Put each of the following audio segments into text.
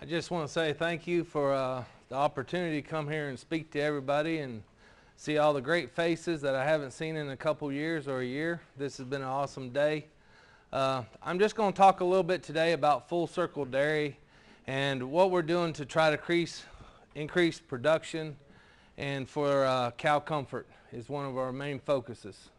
I just want to say thank you for the opportunity to come here and speak to everybody and see all the great faces that I haven't seen in a couple years or a year. This has been an awesome day. I'm just going to talk a little bit today about Full Circle Dairy and what we're doing to try to increase production, and for cow comfort is one of our main focuses.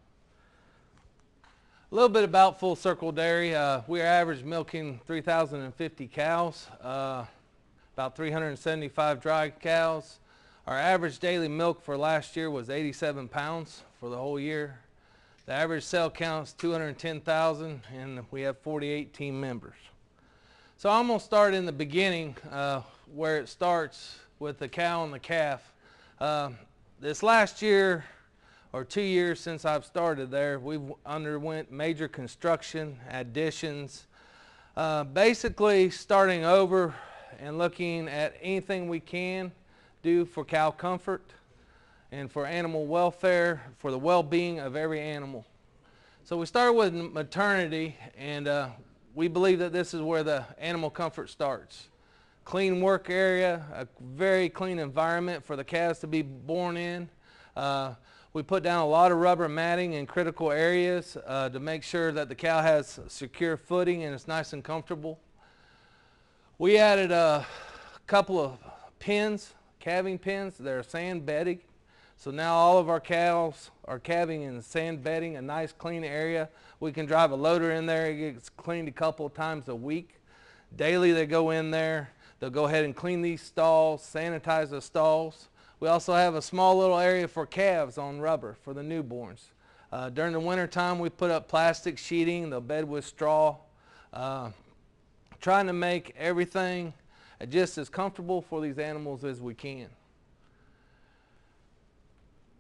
A little bit about Full Circle Dairy. We are average milking 3,050 cows, about 375 dry cows. Our average daily milk for last year was 87 pounds for the whole year. The average cell count is 210,000, and we have 48 team members. So I'm going to start in the beginning where it starts with the cow and the calf. This last year, or 2 years since I've started there, we've underwent major construction, additions, basically starting over and looking at anything we can do for cow comfort and for animal welfare, for the well-being of every animal. So we started with maternity, and we believe that this is where the animal comfort starts. Clean work area, a very clean environment for the calves to be born in. We put down a lot of rubber matting in critical areas to make sure that the cow has secure footing and it's nice and comfortable. We added a couple of pens, calving pens. They're sand bedding. So now all of our cows are calving in sand bedding, a nice clean area. We can drive a loader in there. It gets cleaned a couple of times a week. Daily they go in there. They'll go ahead and clean these stalls, sanitize the stalls. We also have a small little area for calves on rubber for the newborns. During the winter time, we put up plastic sheeting. They'll bed with straw. Trying to make everything just as comfortable for these animals as we can.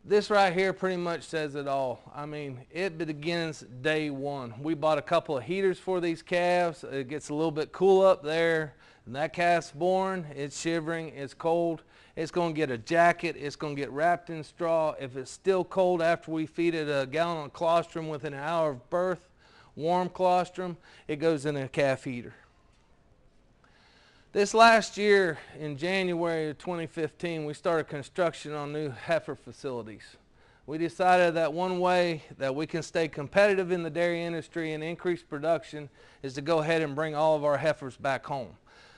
This right here pretty much says it all. I mean, it begins day one. We bought a couple of heaters for these calves. It gets a little bit cool up there, and that calf's born. It's shivering, it's cold. It's going to get a jacket. It's going to get wrapped in straw. If it's still cold after we feed it a gallon of colostrum within an hour of birth, warm colostrum, it goes in a calf heater. This last year, in January of 2015, we started construction on new heifer facilities. We decided that one way that we can stay competitive in the dairy industry and increase production is to go ahead and bring all of our heifers back home.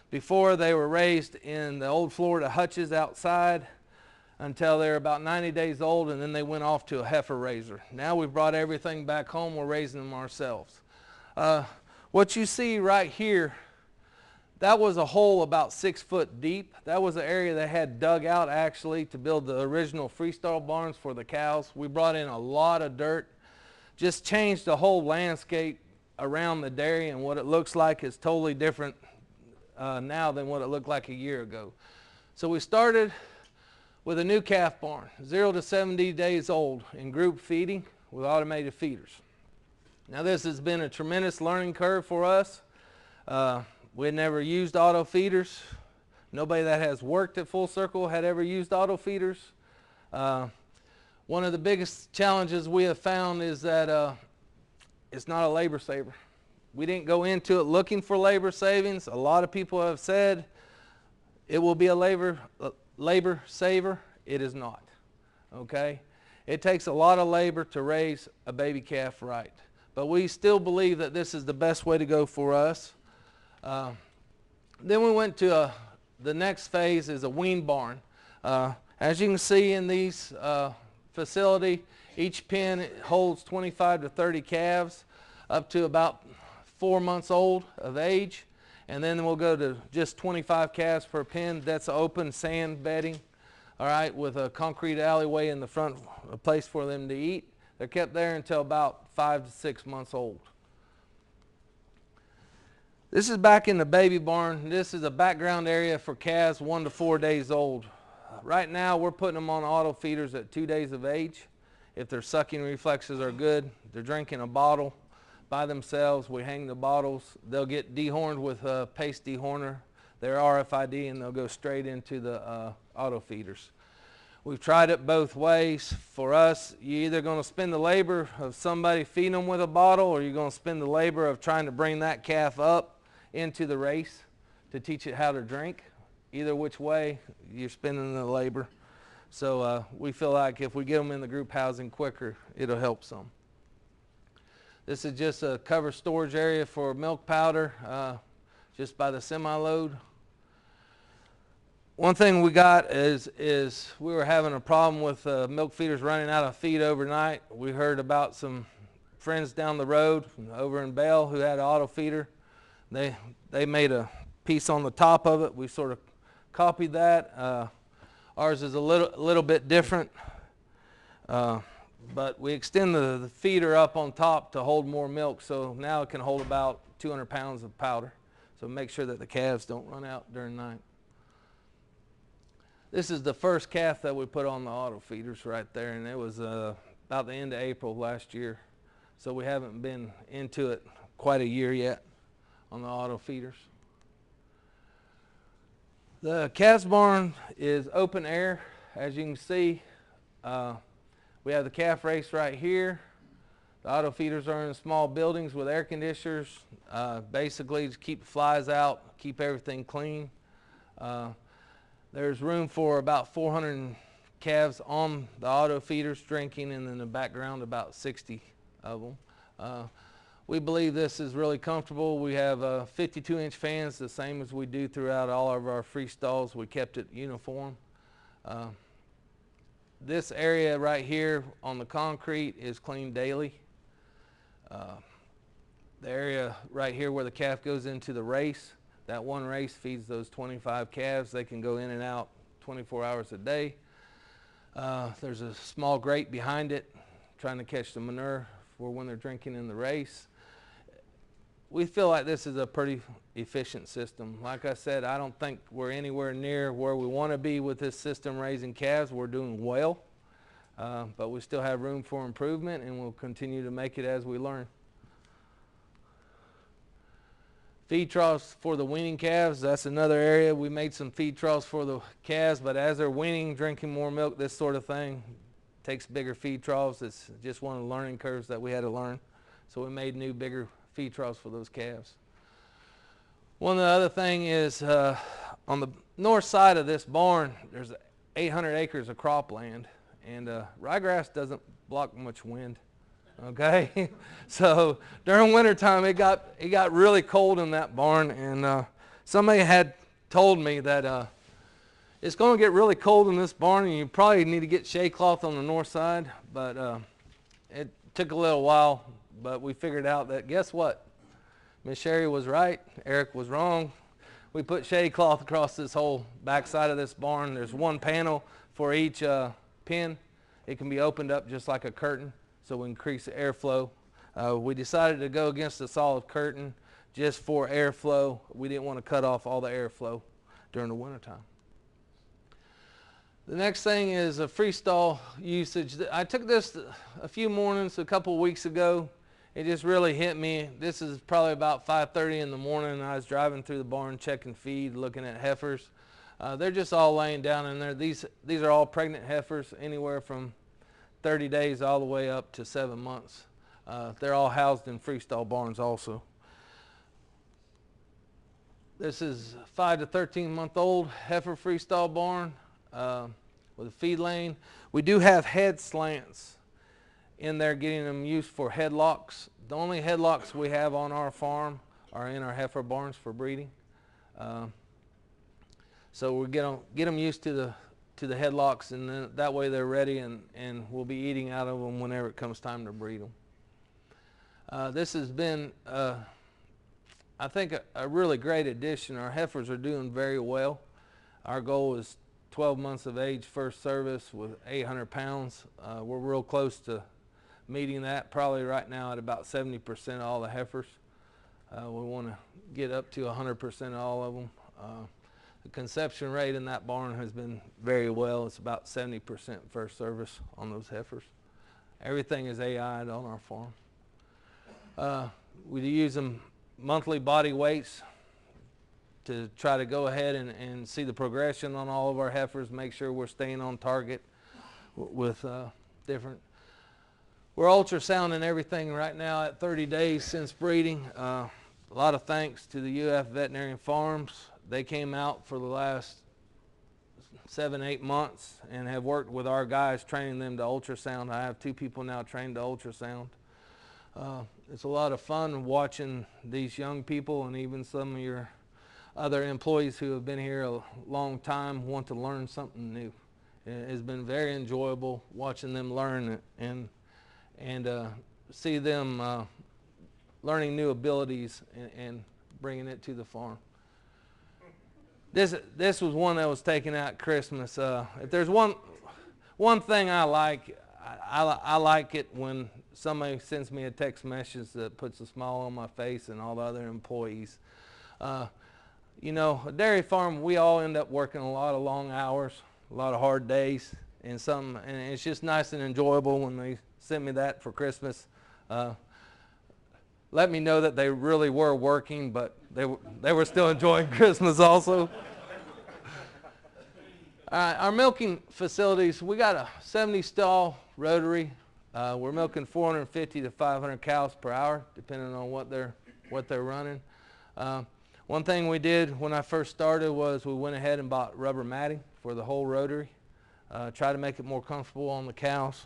Before, they were raised in the old Florida hutches outside until they were about 90 days old, and then they went off to a heifer raiser. Now we've brought everything back home. We're raising them ourselves. What you see right here, that was a hole about 6 foot deep. That was an area they had dug out actually to build the original freestall barns for the cows. We brought in a lot of dirt, just changed the whole landscape around the dairy, and what it looks like is totally different now than what it looked like a year ago. So we started with a new calf barn, 0 to 70 days old, in group feeding with automated feeders. Now this has been a tremendous learning curve for us. We had never used auto feeders. Nobody that has worked at Full Circle had ever used auto feeders. One of the biggest challenges we have found is that it's not a labor saver. We didn't go into it looking for labor savings. A lot of people have said it will be a labor saver. It is not. Okay? It takes a lot of labor to raise a baby calf right. But we still believe that this is the best way to go for us. Then we went to the next phase is a wean barn. As you can see in these facility, each pen holds 25 to 30 calves up to about 4 months old of age, and then we'll go to just 25 calves per pen. That's open sand bedding, all right, with a concrete alleyway in the front, a place for them to eat. They're kept there until about 5 to 6 months old. This is back in the baby barn. This is a background area for calves 1 to 4 days old. Right now we're putting them on auto feeders at 2 days of age. If their sucking reflexes are good, they're drinking a bottle by themselves. We hang the bottles. They'll get dehorned with a paste dehorner. They're RFID, and they'll go straight into the auto feeders. We've tried it both ways. For us, you're either going to spend the labor of somebody feeding them with a bottle, or you're going to spend the labor of trying to bring that calf up into the race to to teach it how to drink. Either which way, you're spending the labor. So we feel like if we get them in the group housing quicker, it'll help some. This is just a covered storage area for milk powder, just by the semi-load. One thing we got is we were having a problem with milk feeders running out of feed overnight. We heard about some friends down the road over in Bell who had an auto feeder. They made a piece on the top of it. We sort of copied that. Ours is a little bit different, but we extend the feeder up on top to hold more milk, so now it can hold about 200 pounds of powder. So make sure that the calves don't run out during the night. This is the first calf that we put on the auto feeders right there, and it was about the end of April last year. So we haven't been into it quite a year yet on the auto feeders. The calves barn is open air, as you can see. We have the calf race right here. The auto feeders are in small buildings with air conditioners, basically to keep the flies out, keep everything clean. There's room for about 400 calves on the auto feeders drinking, and in the background about 60 of them. We believe this is really comfortable. We have 52-inch fans, the same as we do throughout all of our freestalls. We kept it uniform. This area right here on the concrete is cleaned daily. The area right here where the calf goes into the race, that one race feeds those 25 calves. They can go in and out 24 hours a day. There's a small grate behind it trying to catch the manure for when they're drinking in the race. We feel like this is a pretty efficient system. Like I said, I don't think we're anywhere near where we want to be with this system raising calves. We're doing well, but we still have room for improvement, and we'll continue to make it as we learn. Feed troughs for the weaning calves, that's another area. We made some feed troughs for the calves, but as they're weaning, drinking more milk, this sort of thing, takes bigger feed troughs. It's just one of the learning curves that we had to learn. So we made new, bigger feed troughs for those calves. One of the other thing is on the north side of this barn, there's 800 acres of cropland, and ryegrass doesn't block much wind. Okay, so during wintertime it got really cold in that barn, and somebody had told me that it's going to get really cold in this barn, and you probably need to get shade cloth on the north side. But it took a little while, but we figured out that, guess what? Miss Sherry was right, Eric was wrong. We put shade cloth across this whole back side of this barn. There's one panel for each pen. It can be opened up just like a curtain, so we increase the airflow. We decided to go against the solid curtain just for airflow. We didn't want to cut off all the airflow during the wintertime. The next thing is a freestall usage. I took this a few mornings, a couple of weeks ago. It just really hit me. This is probably about 5:30 in the morning, and I was driving through the barn checking feed, looking at heifers. They're just all laying down in there. These are all pregnant heifers, anywhere from 30 days all the way up to 7 months. They're all housed in freestall barns also. This is a 5 to 13 month old heifer freestall barn with a feed lane. We do have head slants in there, getting them used for headlocks. The only headlocks we have on our farm are in our heifer barns for breeding. So we get them used to the headlocks, and then that way they're ready, and we'll be eating out of them whenever it comes time to breed them. This has been, I think, a really great addition. Our heifers are doing very well. Our goal is 12 months of age, first service with 800 pounds. We're real close to meeting that, probably right now at about 70% of all the heifers. We want to get up to 100% of all of them. The conception rate in that barn has been very well. It's about 70% first service on those heifers. Everything is AI'd on our farm. We use them monthly body weights to try to go ahead and see the progression on all of our heifers, make sure we're staying on target with different. We're ultrasounding everything right now at 30 days since breeding. A lot of thanks to the UF Veterinarian Farms. they came out for the last 7-8 months and have worked with our guys training them to ultrasound. I have 2 people now trained to ultrasound. It's a lot of fun watching these young people and even some of your other employees who have been here a long time want to learn something new. It has been very enjoyable watching them learn and see them learning new abilities and bringing it to the farm. This was one that was taken out at Christmas. If there's one thing I like it when somebody sends me a text message that puts a smile on my face and all the other employees. You know, a dairy farm, we all end up working a lot of long hours, a lot of hard days, and it's just nice and enjoyable when they send me that for Christmas. Let me know that they really were working, but they were still enjoying Christmas also. Our milking facilities, we got a 70-stall rotary. We're milking 450 to 500 cows per hour, depending on what they're running. One thing we did when I first started was we went ahead and bought rubber matting for the whole rotary. Try to make it more comfortable on the cows.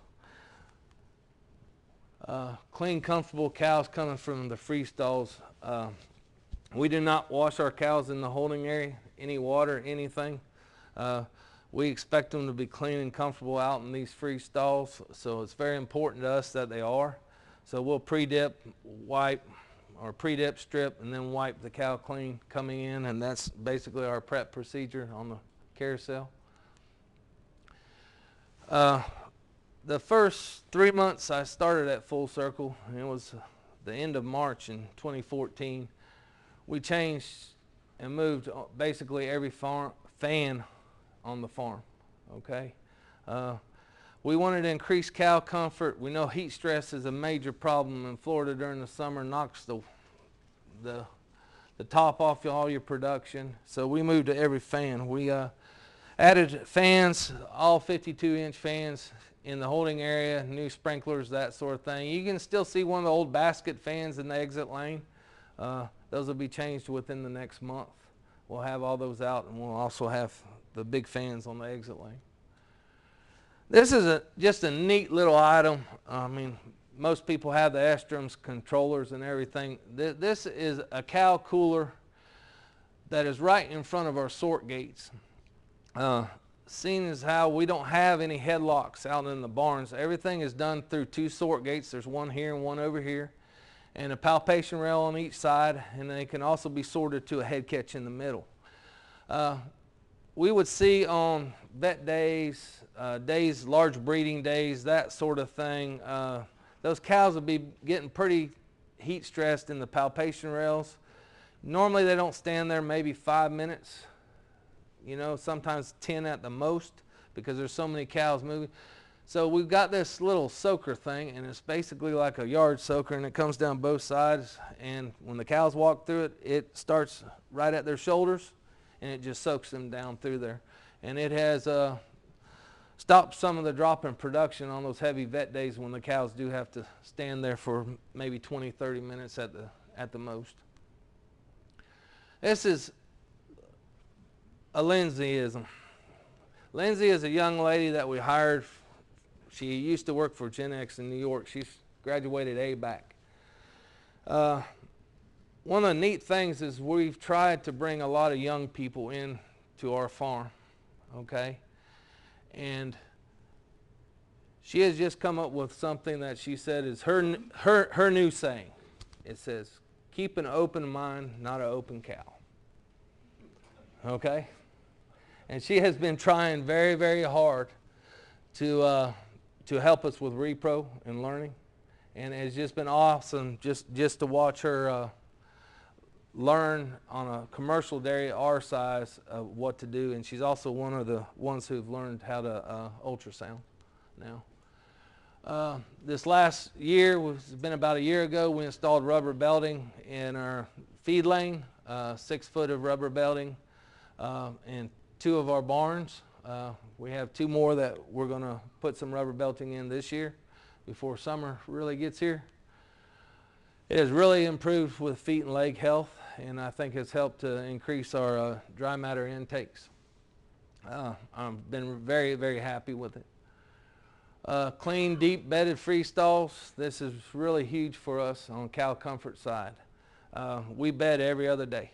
Clean, comfortable cows coming from the FREESTALLS. We do not wash our cows in the holding area, any water, anything. We expect them to be clean and comfortable out in these FREESTALLS, so it's very important to us that they are. So we'll pre-dip, wipe, or pre-dip, strip, and then wipe the cow clean coming in, and that's basically our prep procedure on the carousel. The first 3 months I started at Full Circle, and it was the end of March in 2014. We changed and moved basically every fan on the farm, okay? We wanted to increase cow comfort. We know heat stress is a major problem in Florida during the summer, knocks the top off all your production. So we moved to every fan. We added fans, all 52-inch fans in the holding area, new sprinklers, that sort of thing. You can still see one of the old basket fans in the exit lane. Those will be changed within the next month. We'll have all those out, and we'll also have the big fans on the exit lane. This is just a neat little item. I mean, most people have the Estrom's controllers and everything. This is a cow cooler that is right in front of our sort gates. Seeing as how we don't have any headlocks out in the barns, everything is done through 2 sort gates. There's one here and one over here, and a palpation rail on each side, and they can also be sorted to a head catch in the middle. We would see on vet days, large breeding days, that sort of thing, those cows would be getting pretty heat stressed in the palpation rails. Normally they don't stand there maybe 5 minutes, you know, sometimes 10 at the most, because there's so many cows moving. So we've got this little soaker thing, and it's basically like a yard soaker, and it comes down both sides, and when the cows walk through it, it starts right at their shoulders, and it just soaks them down through there. And it has stopped some of the drop in production on those heavy vet days when the cows do have to stand there for maybe 20-30 minutes at the most. This is a LINDSEYISM. Lindsay is a young lady that we hired. She used to work for Gen X in New York. She's graduated ABAC. One of the neat things is we've tried to bring a lot of young people in to our farm, okay? And she has just come up with something that she said is her new saying. It says, keep an open mind, not an open cow. Okay? And she has been trying very, very hard to help us with repro and learning. And it's just been awesome just to watch her learn on a commercial dairy our size what to do. And she's also one of the ones who've learned how to ultrasound now. This last year, it's been about a year ago, we installed rubber belting in our feed lane, 6 foot of rubber belting in 2 of our barns. We have 2 more that we're going to put some rubber belting in this year before summer really gets here. It has really improved with feet and leg health, and I think it's helped to increase our dry matter intakes. I've been very, very happy with it. Clean, deep bedded freestalls. This is really huge for us on Cal Comfort side. We bed every other day.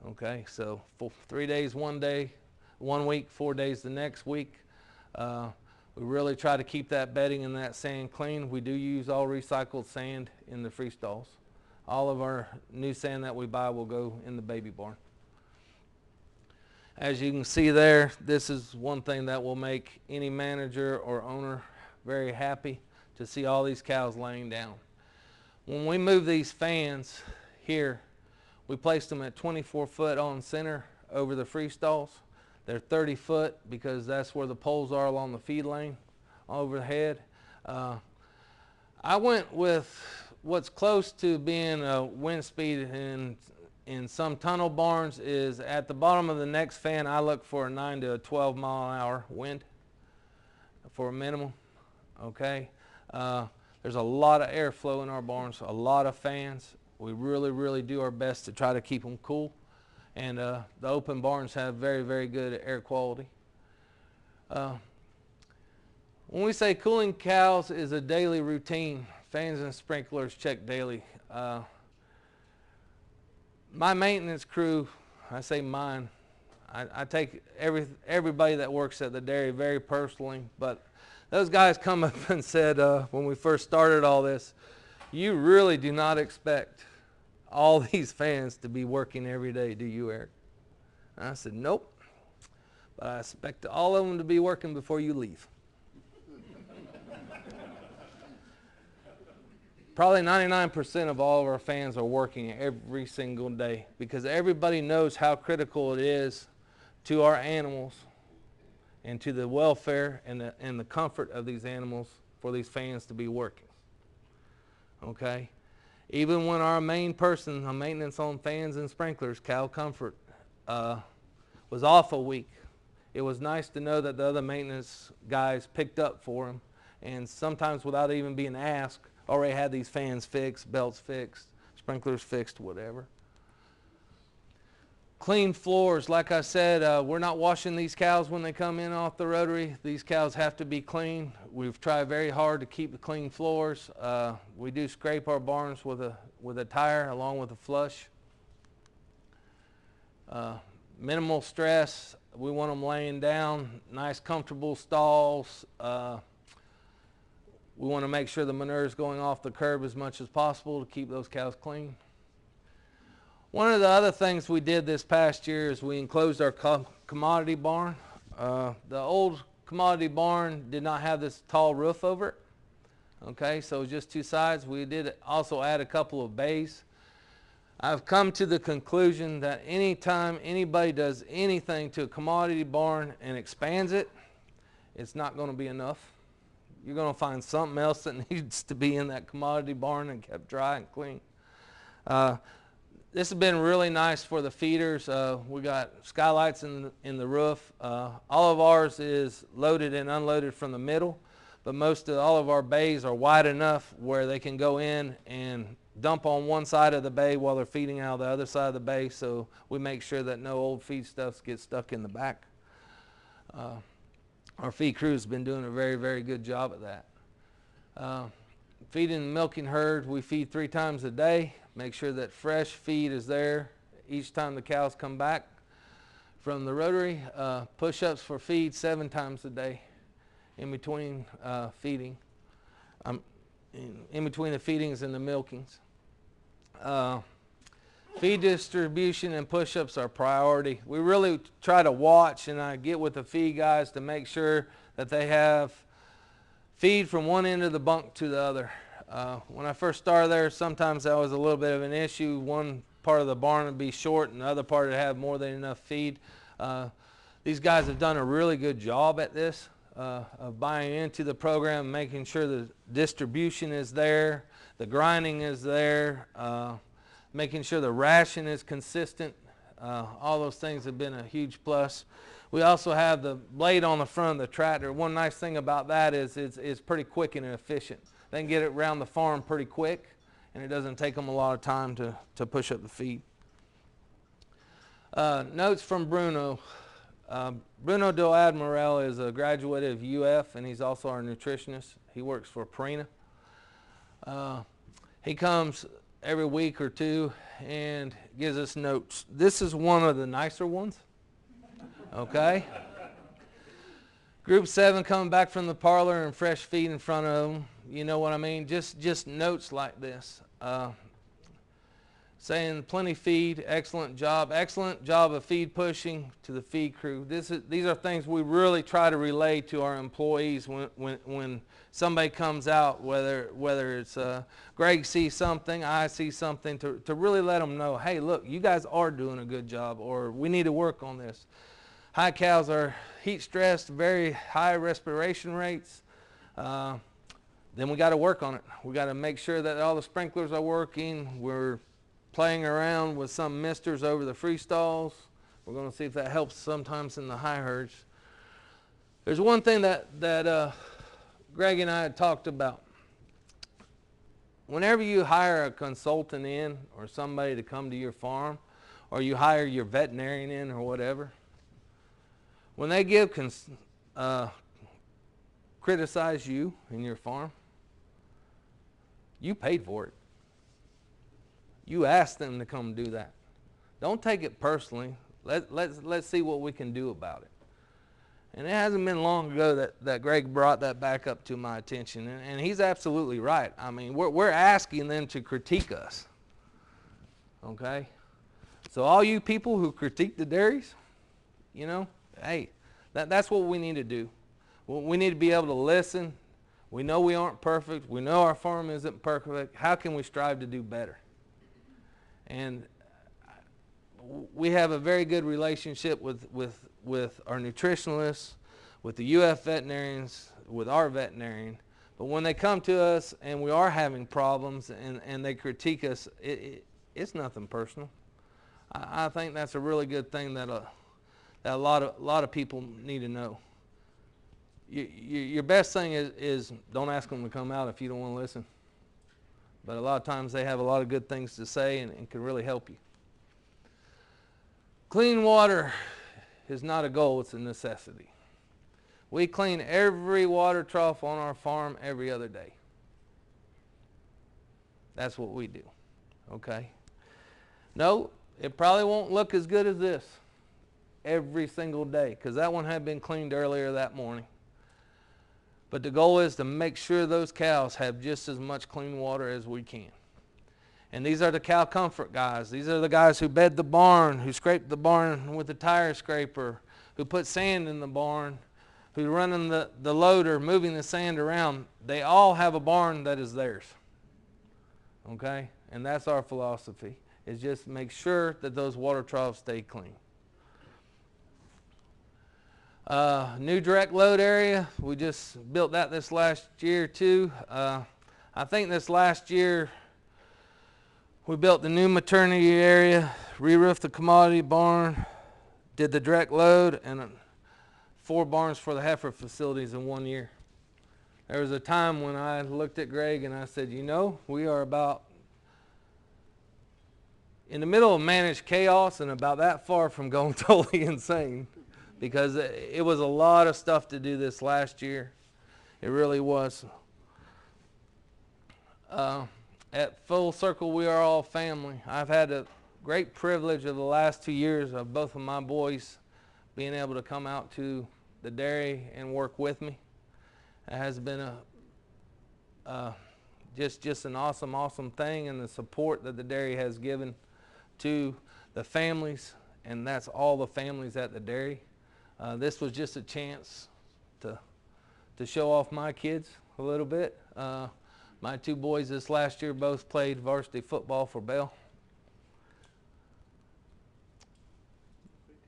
Okay, so 3 days one day, 1 week, 4 days the next week. We really try to keep that bedding and that sand clean. We do use all recycled sand in the freestalls. All of our new sand that we buy will go in the baby barn. As you can see there, this is one thing that will make any manager or owner very happy, to see all these cows laying down. When we move these fans here, we place them at 24 foot on center over the freestalls. They're 30 foot because that's where the poles are along the feed lane overhead. I went with what's close to being a wind speed in some tunnel barns is at the bottom of the next fan. I look for a 9 to 12 mile an hour wind for a minimum. Okay, there's a lot of airflow in our barns, a lot of fans. We really do our best to try to keep them cool. And the open barns have very, very good air quality. When we say cooling cows is a daily routine, fans and sprinklers check daily. My maintenance crew, I say mine, I take everybody that works at the dairy very personally, but those guys come up and said when we first started all this, you really do not expect all these fans to be working every day, do you, Eric? And I said, nope, but I expect all of them to be working before you leave. Probably 99% of all of our fans are working every single day, because everybody knows how critical it is to our animals and to the welfare and the comfort of these animals for these fans to be working. Okay? Even when our main person on maintenance on fans and sprinklers, Cal Comfort, was off a week, it was nice to know that the other maintenance guys picked up for him, and sometimes without even being asked, already had these fans fixed, belts fixed, sprinklers fixed, whatever. Clean floors, like I said, we're not washing these cows when they come in off the rotary. These cows have to be clean. We've tried very hard to keep the clean floors. We do scrape our barns with a tire along with a flush. Minimal stress. We want them laying down, nice comfortable stalls. We want to make sure the manure is going off the curb as much as possible to keep those cows clean. One of the other things we did this past year is we enclosed our commodity barn. The old commodity barn did not have this tall roof over it. Okay, so just two sides. We did also add a couple of bays. I've come to the conclusion that anytime anybody does anything to a commodity barn and expands it, it's not going to be enough. You're going to find something else that needs to be in that commodity barn and kept dry and clean. This has been really nice for the feeders. We got skylights in the roof. All of ours is loaded and unloaded from the middle, but all of our bays are wide enough where they can go in and dump on one side of the bay while they're feeding out of the other side of the bay, so we make sure that no old feed stuff gets stuck in the back. Our feed crew has been doing a very, very good job at that. Feeding and milking herd, we feed 3 times a day. Make sure that fresh feed is there each time the cows come back from the rotary. Push-ups for feed 7 times a day in between feeding. In between the feedings and the milkings. Feed distribution and push-ups are priority. We really try to watch, and I get with the feed guys to make sure that they have feed from one end of the bunk to the other. When I first started there, sometimes that was a little bit of an issue. One part of the barn would be short and the other part would have more than enough feed. These guys have done a really good job at this, of buying into the program, making sure the distribution is there, the grinding is there, making sure the ration is consistent. All those things have been a huge plus. We also have the blade on the front of the tractor. One nice thing about that is it's pretty quick and efficient. They can get it around the farm pretty quick, and it doesn't take them a lot of time to push up the feed. Notes from Bruno. Bruno Del Admiral is a graduate of UF, and he's also our nutritionist. He works for Purina. He comes every week or two and gives us notes. This is one of the nicer ones, okay? Group 7 coming back from the parlor and fresh feed in front of them. You know what I mean? Just notes like this. Saying plenty feed, excellent job of feed pushing to the feed crew. These are things we really try to relay to our employees when somebody comes out, whether it's Greg sees something, I see something, to really let them know, hey, look, you guys are doing a good job, or we need to work on this. High cows are heat stressed, very high respiration rates. Then we got to work on it. We got to make sure that all the sprinklers are working. We're playing around with some misters over the FREESTALLs. We're going to see if that helps sometimes in the HEIFERs. There's one thing that Greg and I had talked about. Whenever you hire a consultant in, or somebody to come to your farm, or you hire your veterinarian in or whatever, when they criticize you and your farm, you paid for it. You asked them to come do that. Don't take it personally. Let's see what we can do about it. And it hasn't been long ago that Greg brought that back up to my attention, and he's absolutely right. I mean, we're asking them to critique us, okay? So all you people who critique the dairies, you know, hey, that's what we need to do. We need to be able to listen. We know we aren't perfect. We know our farm isn't perfect. How can we strive to do better? And we have a very good relationship with our nutritionalists, with the UF veterinarians, with our veterinarian. But when they come to us and we are having problems and they critique us, it's nothing personal. I think that's a really good thing that a lot of people need to know. Your best thing is don't ask them to come out if you don't want to listen. But a lot of times they have a lot of good things to say and can really help you. Clean water is not a goal, it's a necessity. We clean every water trough on our farm every other day. That's what we do, okay? No, it probably won't look as good as this every single day, because that one had been cleaned earlier that morning. But the goal is to make sure those cows have just as much clean water as we can. And these are the cow comfort guys. These are the guys who bed the barn, who scrape the barn with the tire scraper, who put sand in the barn, who running the loader, moving the sand around. They all have a barn that is theirs. Okay? And that's our philosophy, is just make sure that those water troughs stay clean. New direct load area, we just built that this last year too. I think this last year we built the new maternity area, re-roofed the commodity barn, did the direct load, and 4 barns for the heifer facilities in 1 year. There was a time when I looked at Greg and I said, you know, we are about in the middle of managed chaos and about that far from going totally insane. Because it was a lot of stuff to do this last year. It really was. At Full Circle, we are all family. I've had a great privilege of the last 2 years of both of my boys being able to come out to the dairy and work with me. It has been just an awesome thing, and the support that the dairy has given to the families, and that's all the families at the dairy. This was just a chance to show off my kids a little bit. My 2 boys this last year both played varsity football for Bell.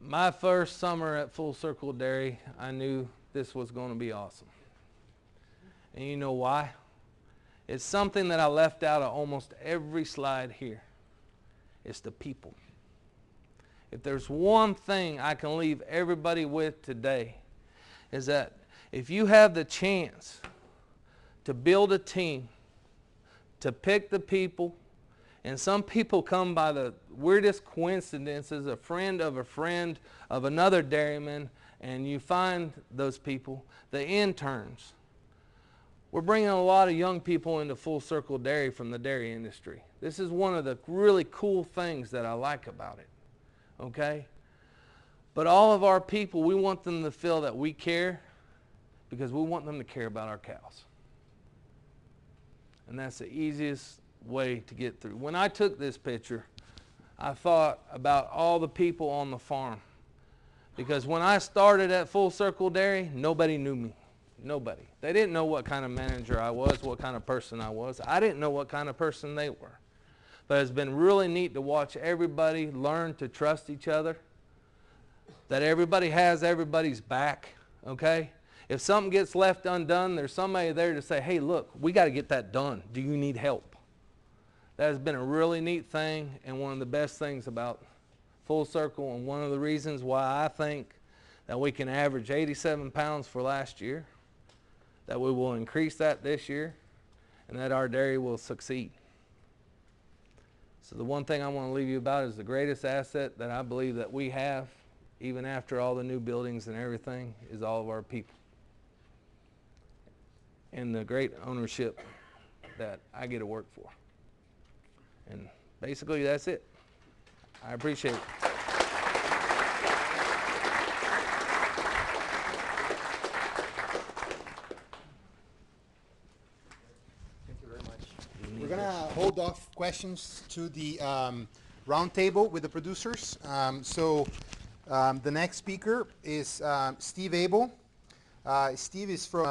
My first summer at Full Circle Dairy, I knew this was going to be awesome. And you know why? It's something that I left out of almost every slide here. It's the people. If there's one thing I can leave everybody with today, is that if you have the chance to build a team, to pick the people, and some people come by the weirdest coincidences, a friend of another dairyman, and you find those people, the interns. We're bringing a lot of young people into Full Circle Dairy from the dairy industry. This is one of the really cool things that I like about it, okay? But all of our people, we want them to feel that we care because we want them to care about our cows. And that's the easiest way to get through. When I took this picture, I thought about all the people on the farm. Because when I started at Full Circle Dairy, nobody knew me. Nobody. They didn't know what kind of manager I was, what kind of person I was. I didn't know what kind of person they were. But it's been really neat to watch everybody learn to trust each other, that everybody has everybody's back, okay? If something gets left undone, there's somebody there to say, hey, look, we got to get that done. Do you need help? That has been a really neat thing and one of the best things about Full Circle, and one of the reasons why I think that we can average 87 pounds for last year, that we will increase that this year, and that our dairy will succeed. So the one thing I want to leave you about is the greatest asset that I believe that we have, even after all the new buildings and everything, is all of our people. And the great ownership that I get to work for. And basically that's it. I appreciate it. We're going to hold off questions to the round table with the producers. The next speaker is Steve Abel. Steve is from